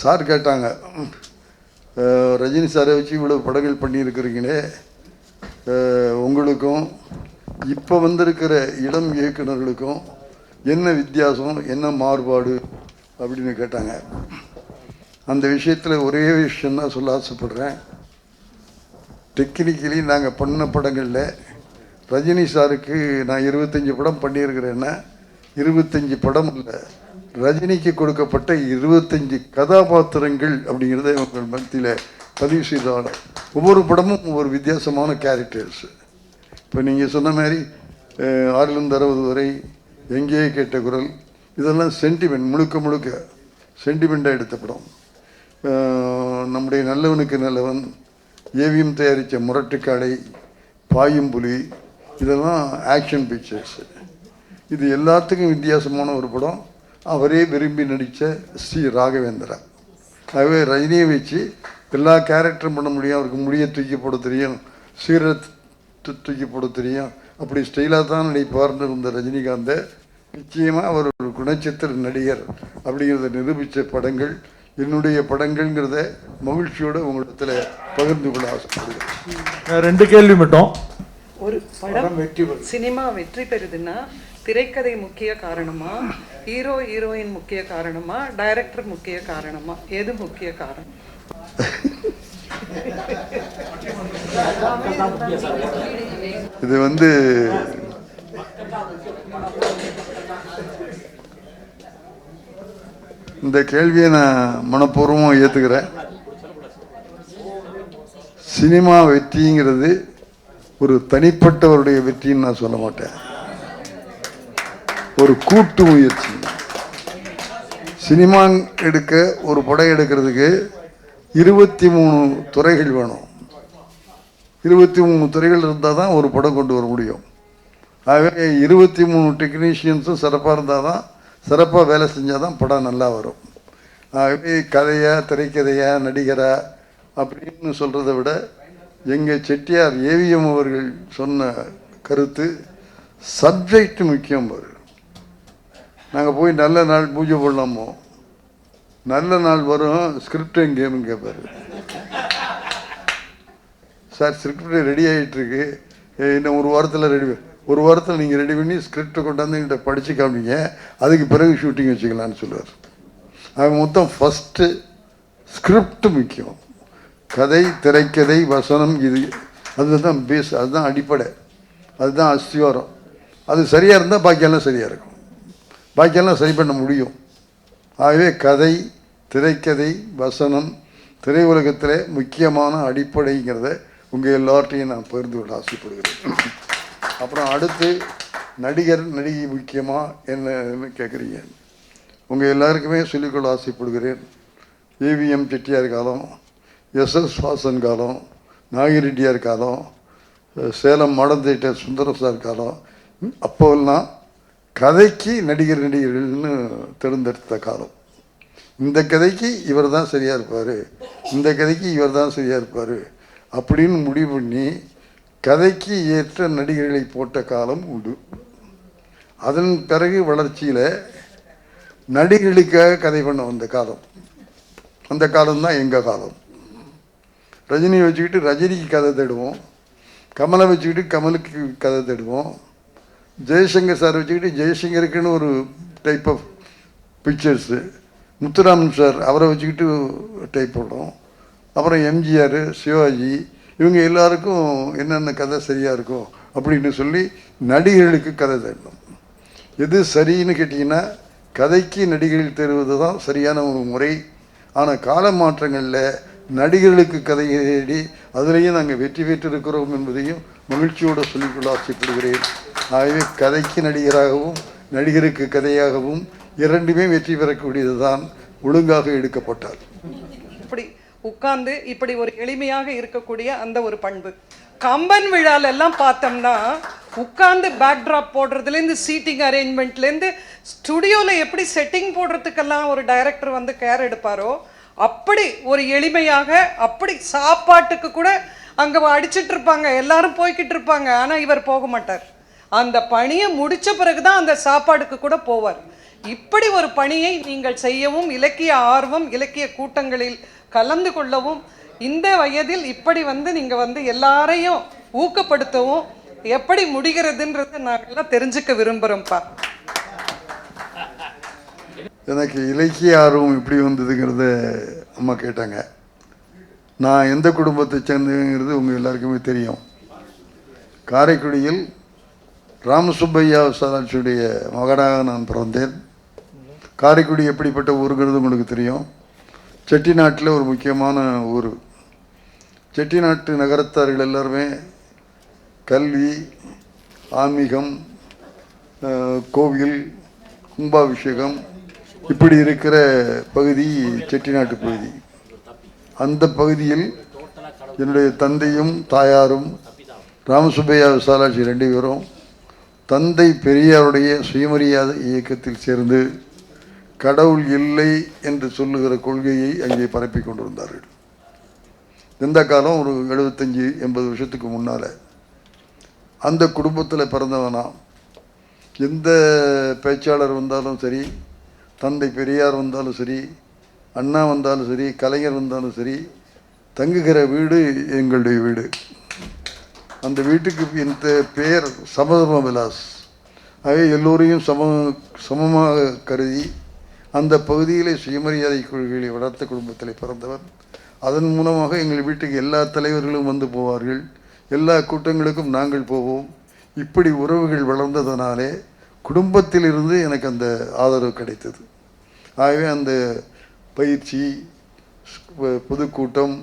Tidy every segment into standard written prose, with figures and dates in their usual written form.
Sir கேட்டாங்க, ரஜினி சாரை வச்சு இவ்வளோ படங்கள் பண்ணியிருக்கிறீங்களே, உங்களுக்கும் இப்போ வந்திருக்கிற இளம் இயக்குநர்களுக்கும் என்ன வித்தியாசம், என்ன மாறுபாடு அப்படின்னு கேட்டாங்க. அந்த விஷயத்தில் ஒரே விஷயந்தான் சொல்ல ஆசைப்படுறேன். டெக்னிக்கலி நாங்கள் பண்ண படங்களில் ரஜினி சாருக்கு நான் 25 படம் பண்ணியிருக்கிறேன்னா 25 படம் இல்லை, ரஜினிக்கு கொடுக்கப்பட்ட 25 கதாபாத்திரங்கள் அப்படிங்கிறத உங்கள் மத்தியில் பதிவு செய்தால் ஒவ்வொரு படமும் ஒவ்வொரு வித்தியாசமான கேரக்டர்ஸ். இப்போ நீங்கள் சொன்ன மாதிரி 6லிருந்து 60 வரை, எங்கேயே கேட்ட குரல், இதெல்லாம் சென்டிமெண்ட், முழுக்க முழுக்க சென்டிமெண்ட்டாக எடுத்த படம். நம்முடைய நல்லவனுக்கு நல்லவன், ஏவிஎம் தயாரித்த முரட்டுக்காடை, பாயும் புலி, இதெல்லாம் ஆக்ஷன் பிக்சர்ஸு. இது எல்லாத்துக்கும் வித்தியாசமான ஒரு படம். அவரே விரும்பி நடித்த ஸ்ரீ ராகவேந்திரா. ஆகவே ரஜினியை வச்சு எல்லா கேரக்டரும் பண்ண முடியும். அவருக்கு முடியை தூக்கி போட தெரியும், சீரை தூக்கி போட தெரியும், அப்படி ஸ்டைலாக தான் நடிப்பார்னு இருந்த ரஜினிகாந்தை நிச்சயமாக அவர் ஒரு குணச்சித்திர நடிகர் அப்படிங்கிறத நிரூபித்த படங்கள் என்னுடைய படங்கள்ங்கிறத மகிழ்ச்சியோடு உங்களிடத்தில் பகிர்ந்து கொள்ள ஆசைப்படுகிறேன். 2 கேள்வி மட்டும். ஒரு படம் சினிமா வெற்றி பெறுதுன்னா திரைக்கதை முக்கிய காரணமா, ஹீரோ ஹீரோயின் முக்கிய காரணமா, டைரக்டர் முக்கிய காரணமா, எது முக்கிய காரணம்? இது இந்த கேள்வியை நான் மனப்பூர்வமாக ஏற்றுக்கிறேன். சினிமா வெற்றிங்கிறது ஒரு தனிப்பட்டவருடைய வெற்றின்னு நான் சொல்ல மாட்டேன், ஒரு கூட்டு முயற்சி. சினிமா எடுக்க, ஒரு படம் எடுக்கிறதுக்கு 23 துறைகள் வேணும். 23 துறைகள் இருந்தால் தான் ஒரு படம் கொண்டு வர முடியும். ஆகவே 23 டெக்னீஷியன்ஸும் சிறப்பாக இருந்தால் தான், சிறப்பாக வேலை செஞ்சால் தான் படம் நல்லா வரும். ஆகவே கதையா, திரைக்கதையா, நடிகரா அப்படின்னு சொல்கிறத விட எங்கள் செட்டியார் ஏவிஎம் அவர்கள் சொன்ன கருத்து, சப்ஜெக்ட் முக்கியம். நாங்கள் போய் நல்ல நாள் பூஜை போடலாமோ, நல்ல நாள் வரும், ஸ்கிரிப்ட் எங்கேன்னு கேட்பார். சார் ஸ்கிரிப்ட் ரெடி ஆகிட்டுருக்கு, இன்னும் ஒரு வாரத்தில் நீங்கள் ரெடி பண்ணி ஸ்கிரிப்டை கொண்டாந்து என்கிட்ட படித்து காமிங்க, அதுக்கு பிறகு ஷூட்டிங் வச்சுக்கலான்னு சொல்லுவார். அது மொத்தம் ஃபஸ்ட்டு ஸ்கிரிப்ட் முக்கியம். கதை, திரைக்கதை, வசனம், அதுதான் பேஸ், அதுதான் அடிப்படை, அதுதான் அஸ்திவாரம். அது சரியாக இருந்தால் பாக்கியெல்லாம் சரியாக இருக்கும், பாக்கியெல்லாம் சரி பண்ண முடியும். ஆகவே கதை, திரைக்கதை, வசனம் திரை உலகத்தில் முக்கியமான அடிப்படைங்கிறத உங்கள் எல்லார்ட்டையும் நான் பகிர்ந்து கொள்ள ஆசைப்படுகிறேன். அப்புறம் அடுத்து நடிகர் நடிகை முக்கியமாக என்னன்னு கேட்குறீங்க. உங்கள் எல்லாருக்குமே சொல்லிக்கொள்ள ஆசைப்படுகிறேன். ஏவிஎம் செட்டியார் காலம், எஸ்எஸ் வாசன் காலம், நாகிரெட்டியார் காலம், Salem modern theatre Sundaram sir காலம், அப்போல்லாம் கதைக்கு நடிகர்கள்னு தேர்ந்தெடுத்த காலம். இந்த கதைக்கு இவர் தான் சரியாக இருப்பார், இந்த கதைக்கு இவர் தான் சரியாக இருப்பார் அப்படின்னு முடிவு பண்ணி கதைக்கு ஏற்ற நடிகர்களை போட்ட காலம் உண்டு. அதன் பிறகு வளர்ச்சியில் நடிகர்களுக்காக கதை பண்ண வந்த காலம், அந்த காலம்தான் எங்கள் காலம். ரஜினியை வச்சுக்கிட்டு ரஜினிக்கு கதை தேடுவோம், கமலை வச்சுக்கிட்டு கமலுக்கு கதை தேடுவோம், ஜெய்சங்கர் சார் வச்சுக்கிட்டு ஜெய்சங்கருக்குன்னு ஒரு type of pictures, Muthuraman sir அவரை வச்சுக்கிட்டு டைப் போடுறோம். அப்புறம் எம்ஜிஆர், சிவாஜி, இவங்க எல்லாருக்கும் என்னென்ன கதை சரியாக இருக்கும் அப்படின்னு சொல்லி நடிகர்களுக்கு கதை தேடணும். எது சரின்னு கேட்டிங்கன்னா கதைக்கு நடிகர்கள் தேடுவது தான் சரியான ஒரு முறை. ஆனால் கால மாற்றங்களில் நடிகர்களுக்கு கதையை தேடி அதிலேயும் நாங்கள் வெற்றி பெற்றிருக்கிறோம் என்பதையும் மகிழ்ச்சியோடு சொல்லிக்கொள்ள ஆசைப்படுகிறேன். ஆகவே கதைக்கு நடிகராகவும் நடிகருக்கு கதையாகவும் இரண்டுமே வெற்றி பெறக்கூடியது தான் ஒழுங்காக எடுக்கப்பட்டார். இப்படி உட்கார்ந்து இப்படி ஒரு எளிமையாக இருக்கக்கூடிய அந்த ஒரு பண்பு. கம்பன் விழாலெல்லாம் பார்த்தோம்னா உட்கார்ந்து பேக்ட்ராப் போடுறதுலேருந்து சீட்டிங் அரேஞ்ச்மெண்ட்லேருந்து ஸ்டுடியோவில் எப்படி செட்டிங் போடுறதுக்கெல்லாம் ஒரு டைரக்டர் வந்து கேர் எடுப்பாரோ அப்படி ஒரு எளிமையாக, அப்படி சாப்பாட்டுக்கு கூட அங்கே அடிச்சிட்டு இருப்பாங்க, எல்லாரும் போய்கிட்டு இருப்பாங்க, ஆனால் இவர் போக மாட்டார். அந்த பணியை முடித்த பிறகு தான் அந்த சாப்பாடுக்கு கூட போவார். இப்படி ஒரு பணியை நீங்கள் செய்யவும், இலக்கிய ஆர்வம், இலக்கிய கூட்டங்களில் கலந்து கொள்ளவும், இந்த வயதில் இப்படி நீங்க எல்லாரையும் ஊக்கப்படுத்தவும் எப்படி முடிகிறதுன்றதை நாங்கள்லாம் தெரிஞ்சுக்க விரும்புகிறோம்ப்பா. எனக்கு இலக்கிய ஆர்வம் எப்படி வந்ததுங்கிறத அம்மா கேட்டாங்க. நான் எந்த குடும்பத்தை சேர்ந்ததுங்கிறது உங்கள் எல்லாருக்குமே தெரியும். காரைக்குடியில் ராமசுப்பையா விசாலாட்சியுடைய மகனாக நான் பிறந்தேன். காரைக்குடி எப்படிப்பட்ட ஊருங்கிறது உங்களுக்கு தெரியும். செட்டிநாட்டில் ஒரு முக்கியமான ஊர். செட்டிநாட்டு நகரத்தார்கள் எல்லாருமே கல்வி, ஆன்மீகம், கோவில், கும்பாபிஷேகம் இப்படி இருக்கிற பகுதி செட்டிநாட்டு பகுதி. அந்த பகுதியில் என்னுடைய தந்தையும் தாயாரும் ராமசுப்பையா விசாலாட்சி 2 பேரும் தந்தை பெரியாருடைய சுயமரியாதை இயக்கத்தில் சேர்ந்து கடவுள் இல்லை என்று சொல்லுகிற கொள்கையை அங்கே பரப்பி கொண்டிருந்தார்கள். எந்த காலம் ஒரு 75-80 வருஷத்துக்கு முன்னால் அந்த குடும்பத்தில் பிறந்தவனா. எந்த பேச்சாளர் வந்தாலும் சரி, தந்தை பெரியார் வந்தாலும் சரி, அண்ணா வந்தாலும் சரி, கலைஞர் வந்தாலும் சரி, தங்குகிற வீடு எங்களுடைய வீடு. அந்த வீட்டுக்கு இந்த பெயர் சமதர்ம விலாஸ். ஆகவே எல்லோரையும் சமமாக கருதி அந்த பகுதியிலே சுயமரியாதை கொள்கைகளை வளர்த்த குடும்பத்தில் பிறந்தவர். அதன் மூலமாக எங்கள் வீட்டுக்கு எல்லா தலைவர்களும் வந்து போவார்கள், எல்லா கூட்டங்களுக்கும் நாங்கள் போவோம். இப்படி உறவுகள் வளர்ந்ததனாலே குடும்பத்திலிருந்து எனக்கு அந்த ஆதரவு கிடைத்தது. ஆகவே அந்த பயிற்சி, பொதுக்கூட்டம்,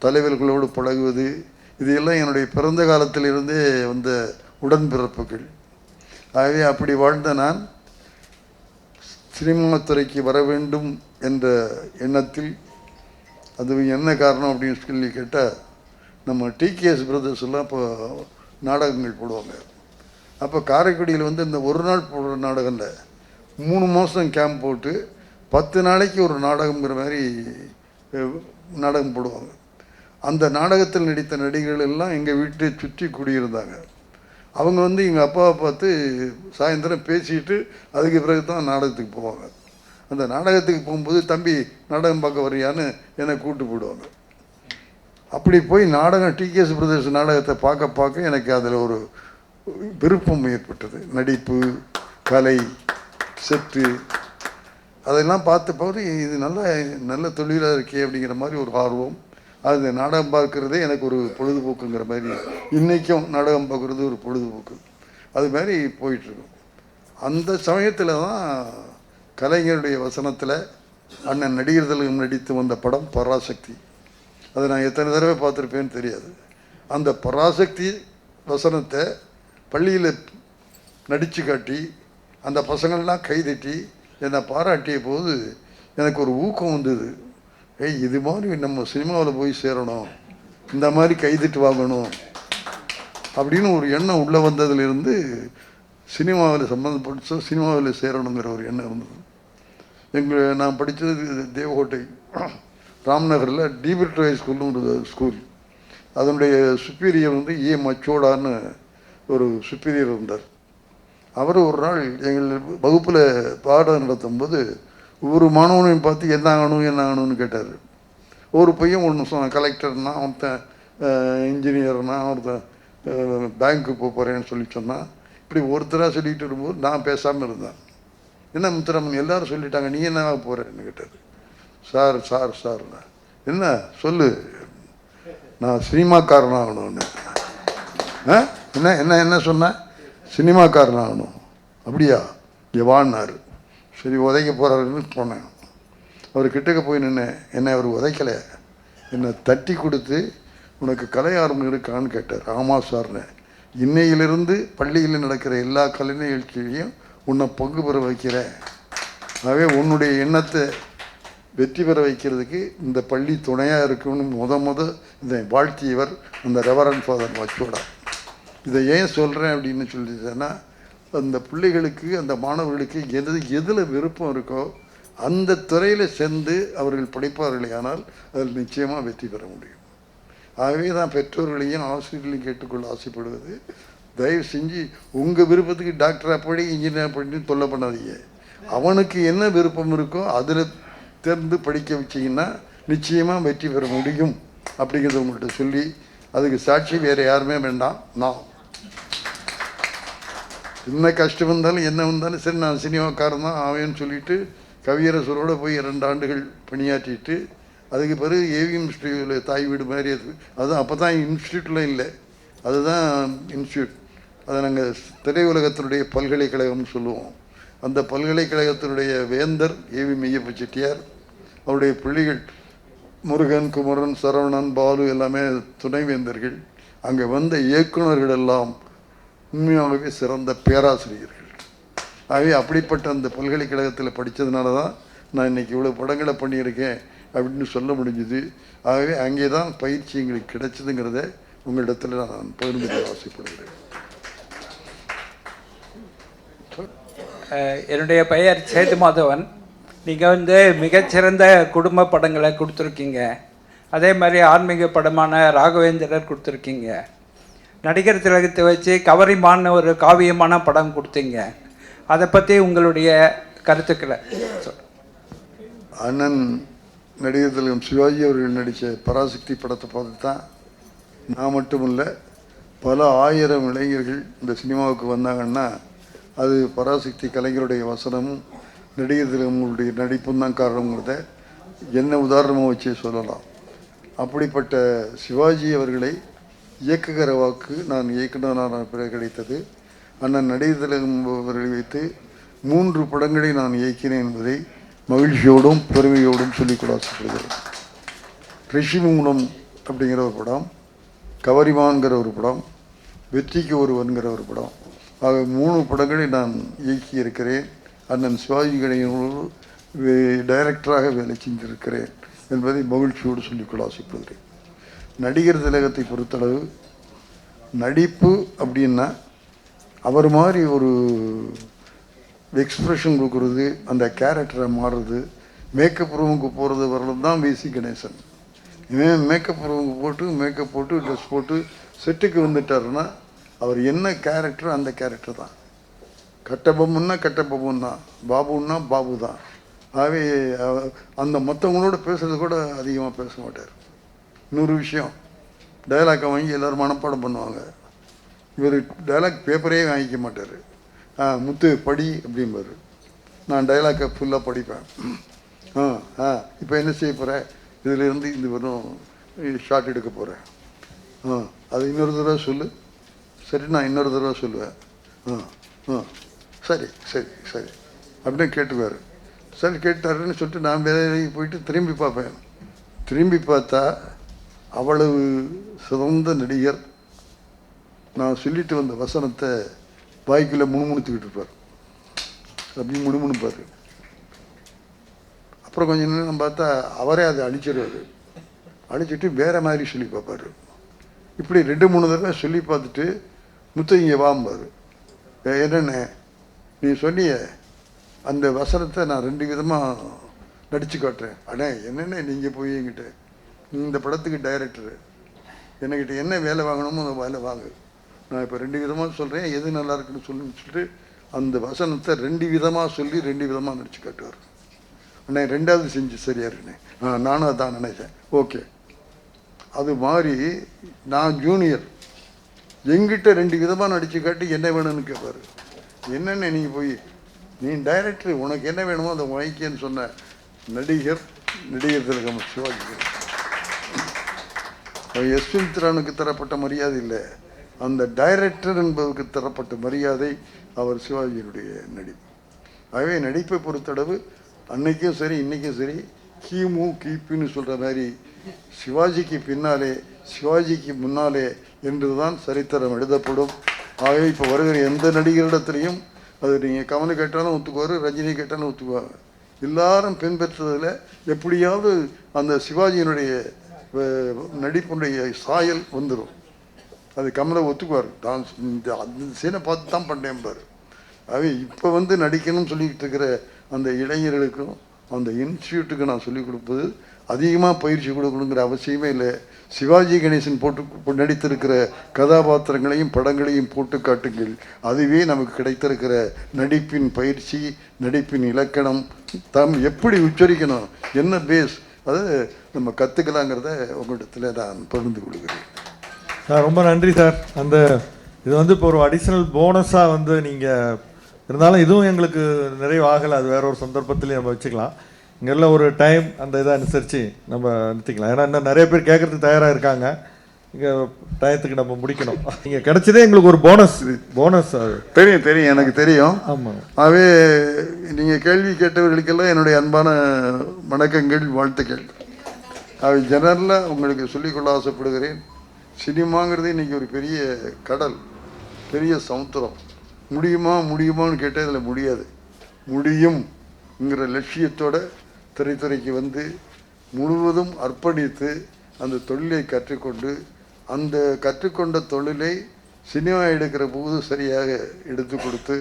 தலைவர்களோடு பழகுவது, இதையெல்லாம் என்னுடைய பிறந்த காலத்திலிருந்தே வந்த உடன்பிறப்புகள். ஆகவே அப்படி வாழ்ந்த நான் சினிமா துறைக்கு வர வேண்டும் என்ற எண்ணத்தில், அது என்ன காரணம் அப்படின்னு சொல்லி கேட்டால், நம்ம டிகேஎஸ் பிரதர்ஸ் எல்லாம் இப்போ நாடகங்கள் போடுவாங்க. அப்போ காரைக்குடியில் இந்த ஒரு நாள் போடுற நாடகம்ல 3 மாதம் கேம்ப் போட்டு 10 நாளைக்கு ஒரு நாடகங்கிற மாதிரி நாடகம் போடுவாங்க. அந்த நாடகத்தில் நடித்த நடிகர்கள் எல்லாம் எங்கள் வீட்டை சுற்றி குடியிருந்தாங்க. அவங்க எங்கள் அப்பாவை பார்த்து சாயந்தரம் பேசிட்டு அதுக்கு பிறகு தான் நாடகத்துக்கு போவாங்க. அந்த நாடகத்துக்கு போகும்போது, தம்பி நாடகம் பார்க்க வரியான்னு என்னை கூப்பிட்டு போடுவாங்க. அப்படி போய் நாடகம் டிகேஎஸ் பிரதர்ஸ் நாடகத்தை பார்க்க பார்க்க எனக்கு அதில் ஒரு விருப்பம் ஏற்பட்டது. நடிப்பு, கலை, செட்டு அதெல்லாம் பார்த்து இது நல்ல தொழிலாக இருக்கே அப்படிங்கிற மாதிரி ஒரு ஆர்வம். அது நாடகம் பார்க்குறதே எனக்கு ஒரு பொழுதுபோக்குங்கிற மாதிரி, இன்றைக்கும் நாடகம் பார்க்குறது ஒரு பொழுதுபோக்கு. அது மாதிரி போயிட்டுருக்கும். அந்த சமயத்தில் தான் கலைஞருடைய வசனத்தில் அண்ணன் நடிகர் திலகம் நடித்து வந்த படம் பராசக்தி. அதை நான் எத்தனை தடவை பார்த்துருப்பேன்னு தெரியாது. அந்த பராசக்தி வசனத்தை பள்ளியில் நடித்து காட்டி அந்த பசங்கள்லாம் கைதட்டி என்னை பாராட்டிய போது எனக்கு ஒரு ஊக்கம் வந்தது. இது மாதிரி நம்ம சினிமாவில் போய் சேரணும், இந்த மாதிரி கைதிட்டு வாங்கணும் அப்படின்னு ஒரு எண்ணம் உள்ளே வந்ததுலேருந்து சினிமாவில் சம்மந்தப்பட்டு சினிமாவில் சேரணுங்கிற ஒரு எண்ணம் இருந்தது. நான் படித்தது தேவகோட்டை ராம்நகரில் டிபிரிட் ஹை ஸ்கூல்னு ஒரு ஸ்கூல். அதனுடைய சுப்பீரியர் ஏ மச்சோடான்னு ஒரு சுப்பீரியர் இருந்தார். அவர் ஒரு நாள் எங்கள் வகுப்பில் பாடம் நடத்தும்போது ஒவ்வொரு மாணவனையும் பார்த்து என்ன ஆகணும்னு கேட்டார். ஒரு பையன் ஒன்று சொன்னான், கலெக்டர்னா, ஒருத்தன் இன்ஜினியர்னா, ஒருத்தன் பேங்க்கு போகிறேன்னு சொல்லி சொன்னான். இப்படி ஒருத்தராக சொல்லிகிட்டு இருக்கும்போது நான் பேசாமல் இருந்தேன். என்ன முத்துராமன் எல்லாரும் சொல்லிட்டாங்க, நீ என்ன ஆக போகிறேன்னு கேட்டார். சார் என்ன சொல்லு, நான் சினிமாக்காரன் ஆகணும்னு. என்ன சொன்னேன், சினிமாக்காரன் ஆகணும். அப்படியா, எவான்னாரு. சரி உதைக்க போகிறாருன்னு போனேன். அவர் கிட்டக்க போய் நின்னேன். என்னை அவர் உதைக்கலை, என்னை தட்டி கொடுத்து உனக்கு கலை ஆர்வம் இருக்கான்னு கேட்டார். ஆமாம் சார்னு. இன்னையிலிருந்து பள்ளியில் நடக்கிற எல்லா கலை நிகழ்ச்சியிலையும் உன்னை பங்கு பெற வைக்கிறேன். ஆகவே உன்னுடைய எண்ணத்தை வெற்றி பெற வைக்கிறதுக்கு இந்த பள்ளி துணையாக இருக்குன்னு இதை வாழ்த்தியவர் அந்த ரெவரண்ட் ஃபாதர் மச்சோடா. இதை ஏன் சொல்கிறேன் அப்படின்னு சொல்லிட்டேன்னா, அந்த பிள்ளைகளுக்கு, அந்த மாணவர்களுக்கு எதில் விருப்பம் இருக்கோ அந்த துறையில் சேர்ந்து அவர்கள் படிப்பார்களே ஆனால் அதில் நிச்சயமாக வெற்றி பெற முடியும். ஆகவே தான் பெற்றோர்களையும் ஆசிரியர்களையும் கேட்டுக்கொள்ள ஆசைப்படுவது, தயவு செஞ்சு உங்கள் விருப்பத்துக்கு டாக்டராக படி, இன்ஜினியர் படின்னு தொல்லை பண்ணாதீங்க. அவனுக்கு என்ன விருப்பம் இருக்கோ அதில் தேர்ந்து படிக்க வச்சிங்கன்னா நிச்சயமாக வெற்றி பெற முடியும் அப்படிங்கிறத உங்கள்கிட்ட சொல்லி, அதுக்கு சாட்சி வேறு யாருமே வேண்டாம், நான். என்ன கஷ்டம் வந்தாலும் என்ன வந்தாலும் சரி, நான் சினிமாக்காரன் தான் ஆவேன்னு சொல்லிட்டு கவியரசரோடு போய் 2 ஆண்டுகள் பணியாற்றிட்டு, அதுக்கு பிறகு ஏவிஎம் ஸ்டுடியோவில் தாய் வீடு மாதிரி அதுதான். அப்போ தான் இன்ஸ்டியூட்டில் இல்லை, அதுதான் இன்ஸ்டியூட். அதை நாங்கள் திரையுலகத்தினுடைய பல்கலைக்கழகம்னு சொல்லுவோம். அந்த பல்கலைக்கழகத்தினுடைய வேந்தர் ஏவி மெய்யப்ப செட்டியார், அவருடைய பிள்ளைகள் முருகன், குமரன், சரவணன், பாலு எல்லாமே துணைவேந்தர்கள். அங்கே வந்த இயக்குநர்கள் எல்லாம் உண்மையாகவே சிறந்த பேராசிரியர்கள். ஆகவே அப்படிப்பட்ட அந்த பல்கலைக்கழகத்தில் படித்ததுனால தான் நான் இன்றைக்கி இவ்வளோ படங்களை பண்ணியிருக்கேன் அப்படின்னு சொல்ல முடிஞ்சுது. ஆகவே அங்கே தான் பயிற்சி எங்களுக்கு கிடைச்சதுங்கிறத உங்களிடத்தில் நான் பகிர்ந்து ஆசைப்படுகிறேன். என்னுடைய பெயர் சேது மாதவன். நீங்கள் மிகச்சிறந்த குடும்ப படங்களை கொடுத்துருக்கீங்க. அதே மாதிரி ஆன்மீக படமான ராகவேந்திரர் கொடுத்துருக்கீங்க. நடிகர் திலகத்தை வச்சு கவரிமான்னு ஒரு காவியமான படம் கொடுத்தீங்க. அதை பற்றி உங்களுடைய கருத்துக்களை. அண்ணன் நடிகர் திலகம் சிவாஜி அவர்கள் நடித்த பராசக்தி படத்தை பார்த்து தான் நான் மட்டுமில்லை, பல ஆயிரம் இளைஞர்கள் இந்த சினிமாவுக்கு வந்தாங்கன்னா அது பராசக்தி கலைஞருடைய வசனமும் நடிகர் திலகங்களுடைய நடிப்பும் தான் காரணங்கிறத என்ன உதாரணமாக வச்சே சொல்லலாம். அப்படிப்பட்ட சிவாஜி அவர்களை இயக்குகிற வாக்கு நான் இயக்குனரான பிறகு கிடைத்தது. அண்ணன் நடிகர் திலகம் அவர்களை வைத்து 3 படங்களை நான் இயக்கினேன் என்பதை மகிழ்ச்சியோடும் பெருமையோடும் சொல்லிக்கொள்ள ஆசைப்படுகிறேன். ரிஷிமூலம் அப்படிங்கிற ஒரு படம், கவரிமான்கிற ஒரு படம், வெற்றிக்கு ஒருவன்கிற ஒரு படம். ஆக 3 படங்களை நான் இயக்கி இருக்கிறேன். அண்ணன் சிவாஜி கணேசனோடு டைரக்டராக வேலை செஞ்சிருக்கிறேன் என்பதை மகிழ்ச்சியோடு சொல்லிக்கொள்ள ஆசைப்படுகிறேன். நடிகர் திலகத்தை பொறுத்தளவு நடிப்பு அப்படின்னா அவர் மாதிரி ஒரு எக்ஸ்ப்ரெஷன் கொடுக்குறது, அந்த கேரக்டரை மாறுறது, மேக்கப் ரூமுக்கு போகிறது வரலும் தான் விசி கணேசன். இவன் மேக்கப் ரூமுக்கு போட்டு மேக்கப் போட்டு ட்ரெஸ் போட்டு செட்டுக்கு வந்துட்டாருன்னா அவர் என்ன கேரக்டர் அந்த கேரக்டர் தான். கட்டபொம்முன்னா கட்டபொம்மன் தான், பாபுன்னா பாபு தான். ஆகவே அந்த மற்றவங்களோட பேசுகிறது கூட அதிகமாக பேச மாட்டார். இன்னொரு விஷயம், டைலாக்கை வாங்கி எல்லோரும் மனப்பாடம் பண்ணுவாங்க. இவர் டைலாக் பேப்பரே வாங்கிக்க மாட்டார். முத்து படி அப்படிம்பார். நான் டைலாக்கை ஃபுல்லாக படிப்பேன். இப்போ என்ன செய்ய போகிறேன், இதிலேருந்து இந்த வெறும் ஷார்ட் எடுக்க போகிறேன், அது இன்னொரு தடவை சொல்லு, சரி நான் இன்னொரு தடவை சொல்லுவேன், சரி சரி சரி அப்படின்னு கேட்டுக்குவார். சரி கேட்டாருன்னு சொல்லிட்டு நான் வேலைக்கு போயிட்டு திரும்பி பார்ப்பேன். திரும்பி பார்த்தா அவ்வளவு சிறந்த நடிகர் நான் சொல்லிட்டு வந்த வசனத்தை வாய்க்குள்ளே முணுமுணுத்துக்கிட்டு இருப்பார். அப்படி முணுமுணுப்பார். அப்புறம் கொஞ்சம் நேரம் பார்த்தா அவரே அதை அழிச்சிடுவார். அழிச்சிட்டு வேறு மாதிரி சொல்லி பார்ப்பார். இப்படி 2-3 தடவை சொல்லி பார்த்துட்டு முத்து இங்கே வாம்பார். என்னென்ன நீ சொன்னிய அந்த வசனத்தை நான் 2 விதமாக நடித்து காட்டுறேன். அண்ணே என்னென்ன நீங்கள் போய் என்கிட்ட இந்த படத்துக்கு டைரக்டரு என்கிட்ட என்ன வேலை வாங்கணுமோ அந்த வேலை வாங்கு, நான் இப்போ 2 விதமாக சொல்கிறேன், எது நல்லா இருக்குன்னு சொல்லிட்டு அந்த வசனத்தை 2 விதமாக சொல்லி 2 விதமாக நடித்து காட்டுவார். அண்ணே 2வது செஞ்சு சரியா இருக்குண்ணே, நானும் அதான் நினைச்சேன், ஓகே. அது மாதிரி நான் ஜூனியர், எங்கிட்ட 2 விதமாக நடித்து காட்டி என்ன வேணும்னு கேட்பார். என்னென்ன நீங்கள் போய் நீ டைரக்டர் உனக்கு என்ன வேணுமோ அதை வாங்கிக்கன்னு சொன்ன நடிகர் திலகம் சிவாஜி. யஸ்வந்த்ரானுக்கு தரப்பட்ட மரியாதை இல்லை, அந்த டைரக்டர் என்பதற்கு தரப்பட்ட மரியாதை அவர் சிவாஜியினுடைய நடிப்பு. ஆகவே நடிப்பை பொறுத்தளவு அன்னைக்கும் சரி இன்றைக்கும் சரி கிமு கிபின்னு சொல்கிற மாதிரி சிவாஜிக்கு பின்னாலே சிவாஜிக்கு முன்னாலே என்றுதான் சரித்திரம் எழுதப்படும். ஆகவே இப்போ வருகிற எந்த நடிகரிடத்துலையும் அது நீங்கள் கமலை கேட்டாலும் ஒத்துக்குவார், ரஜினி கேட்டாலும் ஒத்துக்குவாங்க. எல்லாரும் பின்பற்றுவதில் எப்படியாவது அந்த சிவாஜியினுடைய நடிப்புடைய சாயல் வந்துடும். அது கமலை ஒத்துக்குவார், தான் அந்த சீனை பார்த்து தான் பண்ணேன்பார். ஆகவே இப்போ நடிக்கணும்னு சொல்லிக்கிட்டு இருக்கிற அந்த இளைஞர்களுக்கும் அந்த இன்ஸ்டியூட்டுக்கு நான் சொல்லிக் கொடுப்பது அதிகமாக பயிற்சி கொடுக்கணுங்கிற அவசியமே இல்லை. சிவாஜி கணேசன் போட்டு நடித்திருக்கிற கதாபாத்திரங்களையும் படங்களையும் போட்டு காட்டுங்கள். அதுவே நமக்கு கிடைத்திருக்கிற நடிப்பின் பயிற்சி, நடிப்பின் இலக்கணம், எப்படி உச்சரிக்கணும், என்ன பேஸ், அதை நம்ம கற்றுக்கலாங்கிறத உங்களிடத்தில் நான் பகிர்ந்து கொள்கிறேன். சார் ரொம்ப நன்றி சார். அந்த இது வந்து இப்போ ஒரு அடிஷ்னல் போனஸாக நீங்கள் இருந்தாலும் இதுவும் எங்களுக்கு நிறைவு ஆகலை. அது வேற ஒரு சந்தர்ப்பத்திலையும் நம்ம வச்சுக்கலாம். இங்கெல்லாம் ஒரு டைம் அந்த இதை அனுசரித்து நம்ம நிறுத்திக்கலாம். ஏன்னா இன்னும் நிறைய பேர் கேட்குறதுக்கு தயாராக இருக்காங்க. இங்கே டயத்துக்கு நம்ம முடிக்கணும். நீங்கள் கிடைச்சதே எங்களுக்கு ஒரு போனஸ் அது தெரியும் எனக்கு தெரியும். ஆமாம். ஆகவே நீங்கள் கேள்வி கேட்டவர்களுக்கெல்லாம் என்னுடைய அன்பான வணக்கங்கள், வாழ்த்துக்கள். அவை ஜெனரலாக உங்களுக்கு சொல்லிக்கொள்ள ஆசைப்படுகிறேன். சினிமாங்கிறது இன்றைக்கி ஒரு பெரிய கடல், பெரிய சமுத்திரம். முடியுமான்னு கேட்டால் இதில் முடியாது. முடியும்ங்கிற லட்சியத்தோட திரைத்துறைக்கு வந்து முழுவதும் அர்ப்பணித்து அந்த தொழிலை கற்றுக்கொண்டு, அந்த கற்றுக்கொண்ட தொழிலை சினிமா எடுக்கிற போது சரியாக எடுத்து கொடுத்து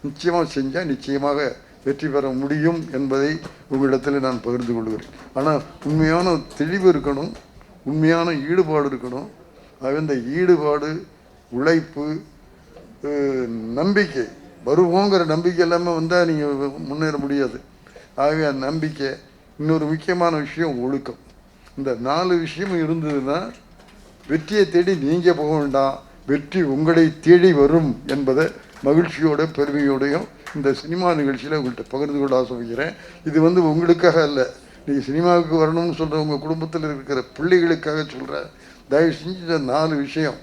நிச்சயமாக செஞ்சால் நிச்சயமாக வெற்றி பெற முடியும் என்பதை உங்களிடத்தில் நான் பகிர்ந்து கொள்கிறேன். ஆனால் உண்மையான தெளிவு இருக்கணும், உண்மையான ஈடுபாடு இருக்கணும். ஆக இந்த ஈடுபாடு, உழைப்பு, நம்பிக்கை, வருவோங்கிற நம்பிக்கை இல்லாமல் வந்தால் நீங்கள் முன்னேற முடியாது. ஆகவே அந்த நம்பிக்கை, இன்னொரு முக்கியமான விஷயம் ஒழுக்கம். இந்த 4 விஷயமும் இருந்ததுன்னா வெற்றியை தேடி நீங்கள் போக வேண்டாம், வெற்றி உங்களை தேடி வரும் என்பதை மகிழ்ச்சியோட பெருமையோடையும் இந்த சினிமா நிகழ்ச்சியில் உங்கள்கிட்ட பகிர்ந்து கொள்ள ஆசைப்படுகிறேன். இது வந்து உங்களுக்காக அல்ல, நீங்கள் சினிமாவுக்கு வரணும்னு சொல்கிற உங்கள் குடும்பத்தில் இருக்கிற பிள்ளைகளுக்காக சொல்கிறேன். தயவு செஞ்சு இந்த 4 விஷயம்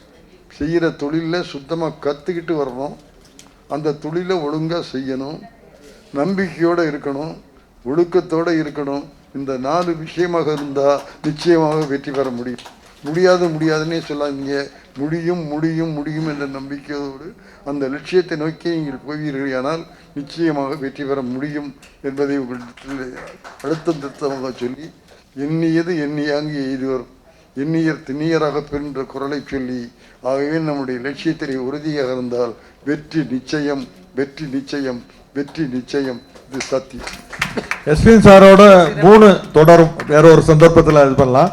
செய்கிற தொழிலில் சுத்தமாக கற்றுக்கிட்டு வரணும், அந்த தொழிலை ஒழுங்காக செய்யணும், நம்பிக்கையோடு இருக்கணும், ஒழுக்கத்தோடு இருக்கணும். இந்த 4 விஷயமாக இருந்தால் நிச்சயமாக வெற்றி பெற முடியும். முடியாதுன்னே சொல்லாதீங்க. முடியும் என்ற நம்பிக்கையோடு அந்த லட்சியத்தை நோக்கி நீங்கள் போவீர்களானால் நிச்சயமாக வெற்றி பெற முடியும் என்பதை உங்களிடத்தில் அழுத்தம் திருத்தமாக சொல்லி, எண்ணியது எண்ணியாங்கி எய்துவர், எண்ணியர் திண்ணியராக பெறுகின்ற குரலை சொல்லி, ஆகவே நம்முடைய லட்சியத்திலே உறுதியாக இருந்தால் வெற்றி நிச்சயம், வெற்றி நிச்சயம், வெற்றி நிச்சயம். இது சத்தியம். எஸ்பிஎன் சாரோட 3 தொடரும் வேற ஒரு சந்தர்ப்பத்தில் இது பண்ணலாம்.